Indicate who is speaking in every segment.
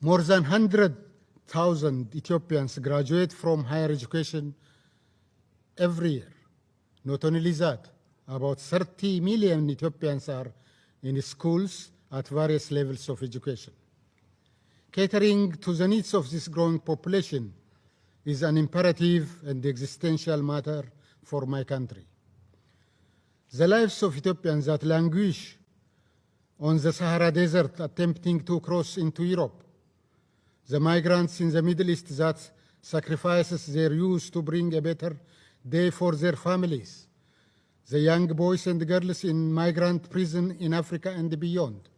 Speaker 1: More than 100,000 Ethiopians graduate from higher education every year. Not only that, about 30 million Ethiopians are in schools at various levels of education. Catering to the needs of this growing population is an imperative and existential matter for my country. The lives of Ethiopians that languish on the Sahara Desert attempting to cross into Europe, the migrants in the Middle East that sacrifices their youth to bring a better day for their families, the young boys and girls in migrant prison in Africa and beyond,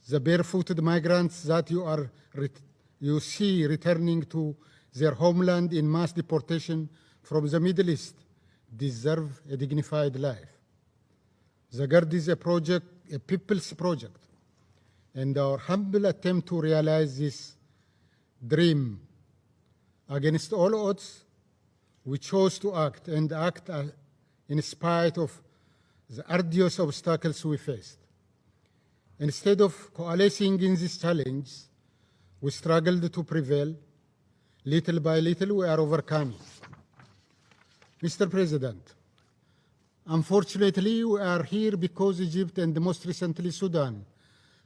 Speaker 1: the barefooted migrants that you see returning to their homeland in mass deportation from the Middle East deserve a dignified life. The GERD is a people's project, and our humble attempt to realize this dream. Against all odds, we chose to act in spite of the arduous obstacles we faced. Instead of coalescing in this challenge, we struggled to prevail. Little by little, we are overcoming. Mr. President, unfortunately, we are here because Egypt and most recently Sudan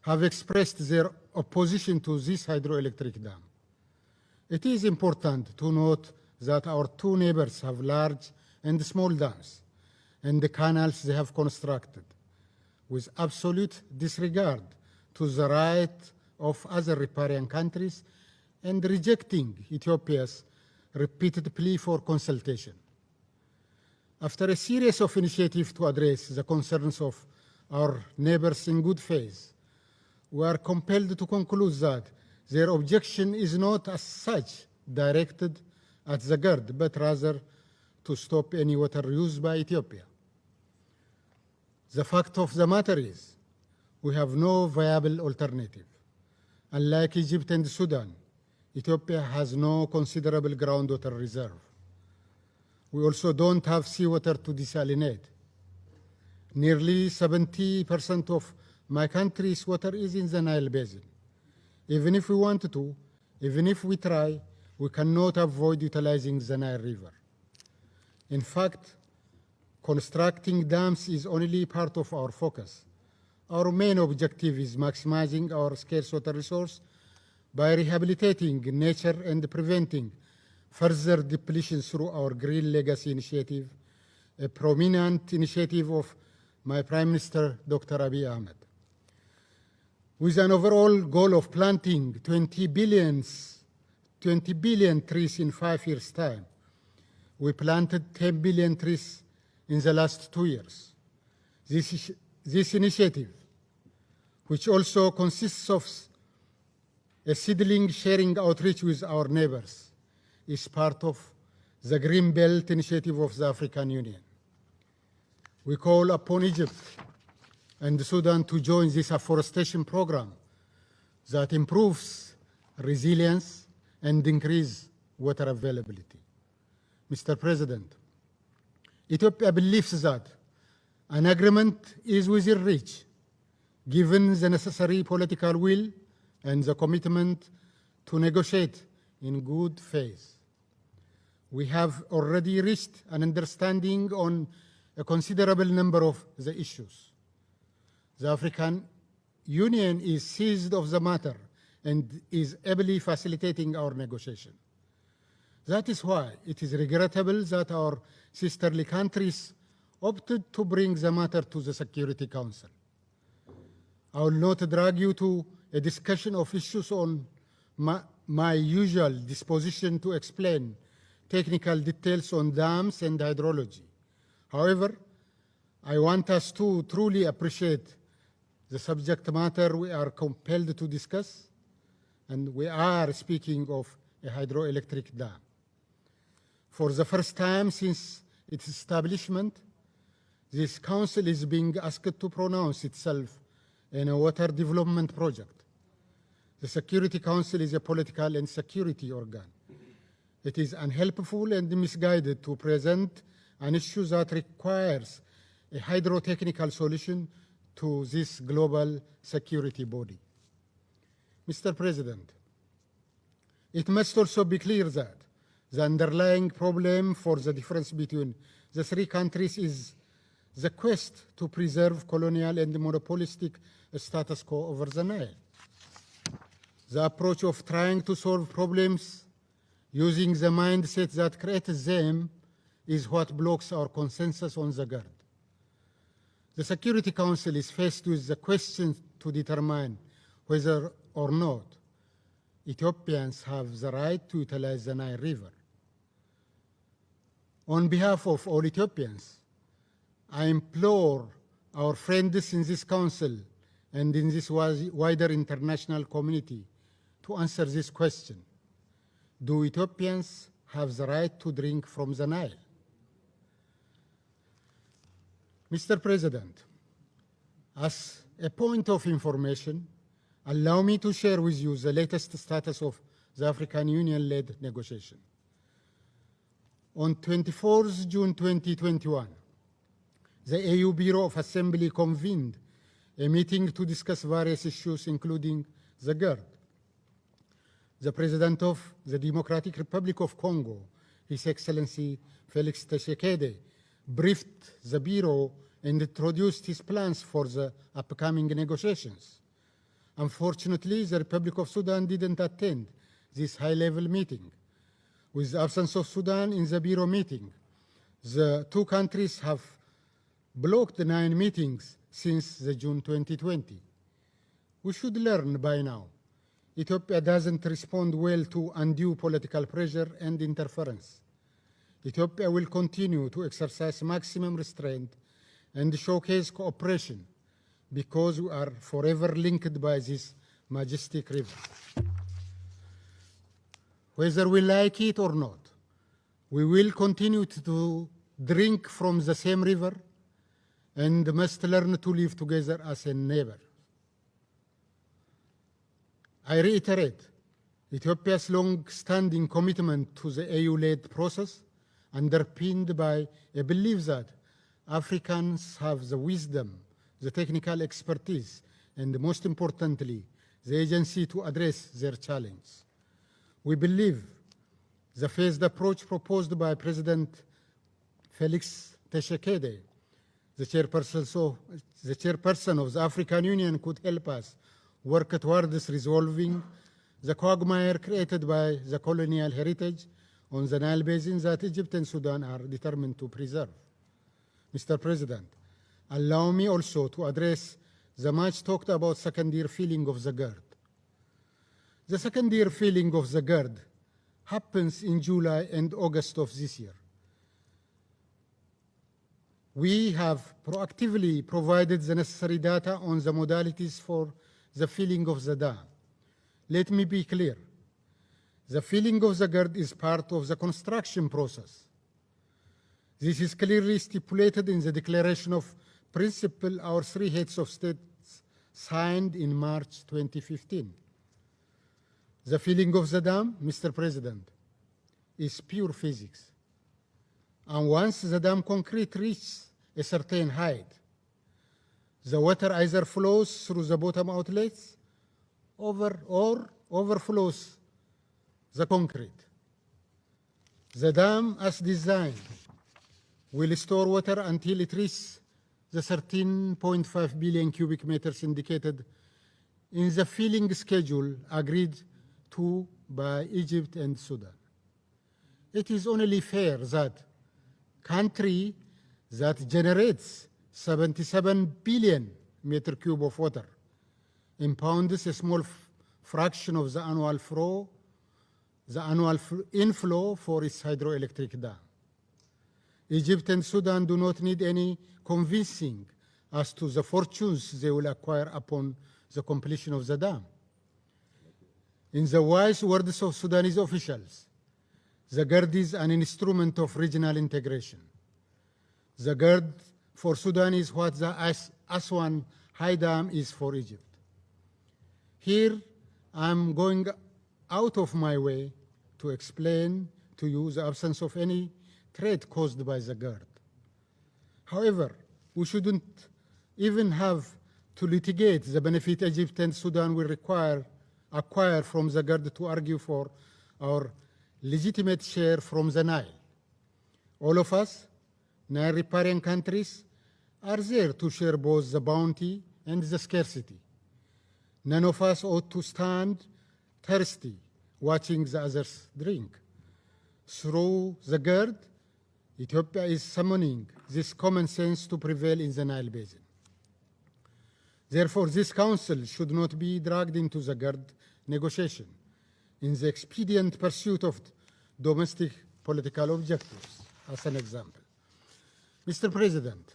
Speaker 1: have expressed their opposition to this hydroelectric dam. It is important to note that our two neighbors have large and small dams and the canals they have constructed, with absolute disregard to the right of other riparian countries and rejecting Ethiopia's repeated plea for consultation. After a series of initiatives to address the concerns of our neighbors in good faith, we are compelled to conclude that their objection is not as such directed at the GERD, but rather to stop any water use by Ethiopia. The fact of the matter is, we have no viable alternative. Unlike Egypt and Sudan, Ethiopia has no considerable groundwater reserve. We also don't have seawater to desalinate. Nearly 70% of my country's water is in the Nile Basin. Even if we wanted to, even if we try, we cannot avoid utilizing the Nile River. In fact, constructing dams is only part of our focus. Our main objective is maximizing our scarce water resource by rehabilitating nature and preventing further depletion through our Green Legacy Initiative, a prominent initiative of my Prime Minister, Dr. Abiy Ahmed. With an overall goal of planting 20 billion trees in 5 years' time, we planted 10 billion trees in the last 2 years. This initiative, which also consists of a seedling sharing outreach with our neighbors, is part of the Green Belt Initiative of the African Union. We call upon Egypt and Sudan to join this afforestation program that improves resilience and increases water availability. Mr. President, Ethiopia believes that an agreement is within reach, given the necessary political will and the commitment to negotiate in good faith. We have already reached an understanding on a considerable number of the issues. The African Union is seized of the matter and is ably facilitating our negotiation. That is why it is regrettable that our sisterly countries opted to bring the matter to the Security Council. I will not drag you to a discussion of issues on my usual disposition to explain technical details on dams and hydrology. However, I want us to truly appreciate the subject matter we are compelled to discuss, and we are speaking of a hydroelectric dam. For the first time since its establishment, this council is being asked to pronounce itself in a water development project. The Security Council is a political and security organ. It is unhelpful and misguided to present an issue that requires a hydrotechnical solution to this global security body. Mr. President, it must also be clear that the underlying problem for the difference between the three countries is the quest to preserve colonial and monopolistic status quo over the Nile. The approach of trying to solve problems using the mindset that created them is what blocks our consensus on the GERD. The Security Council is faced with the question to determine whether or not Ethiopians have the right to utilize the Nile River. On behalf of all Ethiopians, I implore our friends in this council and in this wider international community to answer this question. Do Ethiopians have the right to drink from the Nile? Mr. President, as a point of information, allow me to share with you the latest status of the African Union-led negotiation. On 24 June 2021, the AU Bureau of Assembly convened a meeting to discuss various issues, including the GERD. The President of the Democratic Republic of Congo, His Excellency Felix Tshisekedi, briefed the Bureau and introduced his plans for the upcoming negotiations. Unfortunately, the Republic of Sudan didn't attend this high-level meeting. With the absence of Sudan in the Bureau meeting, the two countries have blocked 9 meetings since the June 2020. We should learn by now, Ethiopia doesn't respond well to undue political pressure and interference. Ethiopia will continue to exercise maximum restraint and showcase cooperation because we are forever linked by this majestic river. Whether we like it or not, we will continue to drink from the same river and must learn to live together as a neighbor. I reiterate Ethiopia's long-standing commitment to the AU-led process, underpinned by a belief that Africans have the wisdom, the technical expertise, and most importantly, the agency to address their challenge. We believe the phased approach proposed by President Felix Tshisekedi, the chairperson of the African Union, could help us work towards resolving the quagmire created by the colonial heritage on the Nile Basin that Egypt and Sudan are determined to preserve. Mr. President, allow me also to address the much talked about second-year filling of the GERD. The second-year filling of the GERD happens in July and August of this year. We have proactively provided the necessary data on the modalities for the filling of the dam. Let me be clear. The filling of the GERD is part of the construction process. This is clearly stipulated in the Declaration of Principle our 3 heads of state signed in March 2015. The filling of the dam, Mr. President, is pure physics. And once the dam concrete reaches a certain height, the water either flows through the bottom outlets or overflows the concrete. The dam, as designed, will store water until it reaches the 13.5 billion cubic meters indicated in the filling schedule agreed to by Egypt and Sudan. It is only fair that country that generates 77 billion meter cube of water impounds a small fraction of the annual inflow for its hydroelectric dam. Egypt and Sudan do not need any convincing as to the fortunes they will acquire upon the completion of the dam. In the wise words of Sudanese officials, the GERD is an instrument of regional integration. The GERD for Sudan is what the Aswan High Dam is for Egypt. Here, I'm going out of my way to explain to you the absence of any threat caused by the GERD. However, we shouldn't even have to litigate the benefit Egypt and Sudan will acquire from the GERD to argue for our legitimate share from the Nile. All of us, Nile riparian countries, are there to share both the bounty and the scarcity. None of us ought to stand thirsty watching the others drink. Through the GERD, Ethiopia is summoning this common sense to prevail in the Nile Basin. Therefore, this Council should not be dragged into the GERD negotiation in the expedient pursuit of domestic political objectives, as an example. Mr. President,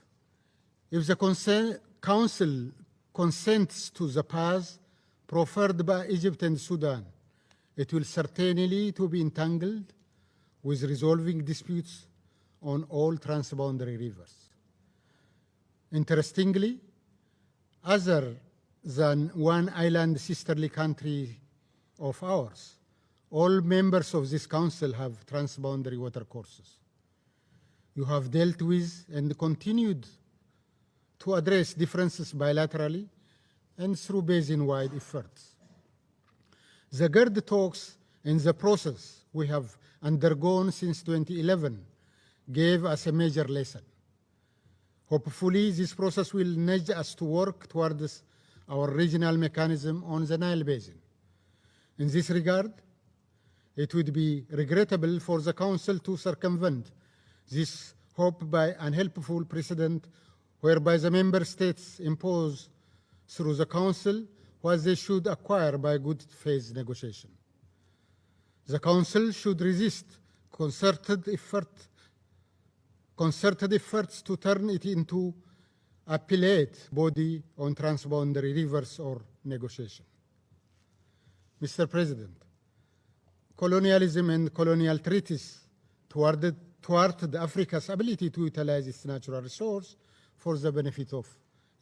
Speaker 1: if the Council consents to the path proffered by Egypt and Sudan, it will certainly to be entangled with resolving disputes on all transboundary rivers. Interestingly, other than one island sisterly country of ours, all members of this council have transboundary watercourses. You have dealt with and continued to address differences bilaterally and through basin-wide efforts. The GERD talks and the process we have undergone since 2011 gave us a major lesson. Hopefully, this process will nudge us to work towards our regional mechanism on the Nile Basin. In this regard, it would be regrettable for the Council to circumvent this hope by unhelpful precedent whereby the member states impose through the Council what they should acquire by good faith negotiation. The Council should resist concerted efforts to turn it into appellate body on transboundary rivers or negotiation. Mr. President, colonialism and colonial treaties thwarted Africa's ability to utilize its natural resource for the benefit of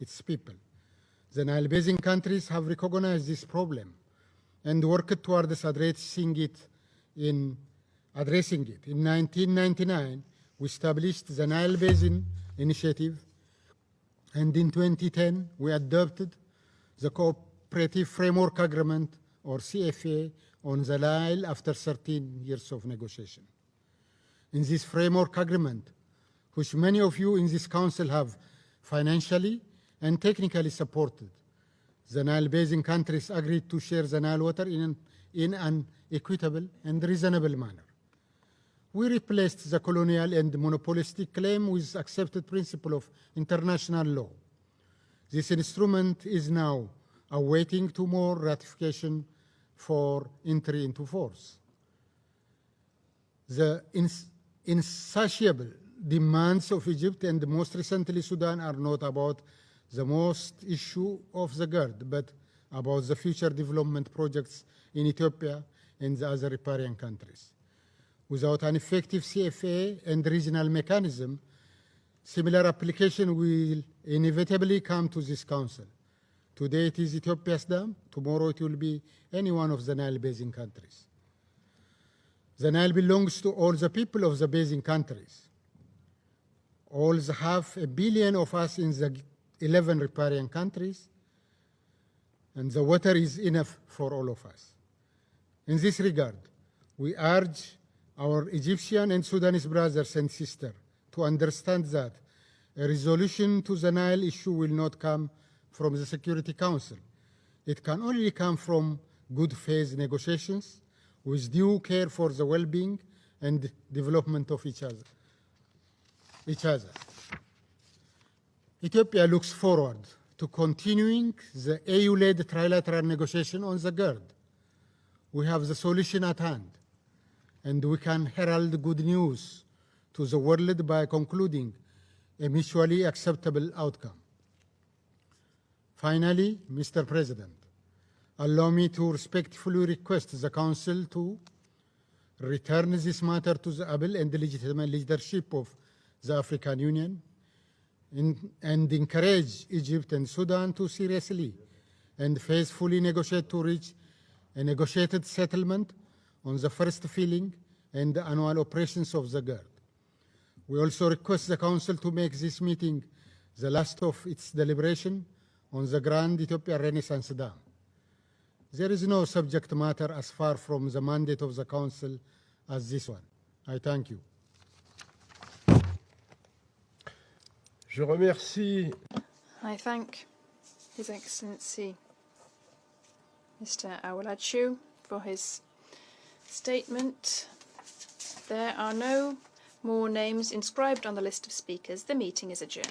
Speaker 1: its people. The Nile Basin countries have recognized this problem and worked towards addressing it. In 1999, we established the Nile Basin Initiative, and in 2010, we adopted the Cooperative Framework Agreement, or CFA, on the Nile after 13 years of negotiation. In this framework agreement, which many of you in this Council have financially and technically supported, the Nile Basin countries agreed to share the Nile water in an equitable and reasonable manner. We replaced the colonial and monopolistic claim with accepted principle of international law. This instrument is now awaiting more ratification for entry into force. The insatiable demands of Egypt and most recently Sudan are not about the most issue of the GERD, but about the future development projects in Ethiopia and the other riparian countries. Without an effective CFA and regional mechanism, similar application will inevitably come to this Council. Today it is Ethiopia's dam, tomorrow it will be any one of the Nile Basin countries. The Nile belongs to all the people of the Basin countries. All the 500 million of us in the 11 riparian countries, and the water is enough for all of us. In this regard, we urge our Egyptian and Sudanese brothers and sisters to understand that a resolution to the Nile issue will not come from the Security Council. It can only come from good faith negotiations with due care for the well-being and development of each other. Ethiopia looks forward to continuing the AU-led trilateral negotiation on the GERD. We have the solution at hand, and we can herald good news to the world by concluding a mutually acceptable outcome. Finally, Mr. President, allow me to respectfully request the Council to return this matter to the able and legitimate leadership of the African Union and encourage Egypt and Sudan to seriously and faithfully negotiate to reach a negotiated settlement on the first filling and the annual operations of the GERD. We also request the Council to make this meeting the last of its deliberation on the Grand Ethiopia Renaissance Dam. There is no subject matter as far from the mandate of the Council as this one. I thank you.
Speaker 2: Je remercie
Speaker 3: I thank His Excellency Mr. Awolachu for his statement. There are no more names inscribed on the list of speakers. The meeting is adjourned.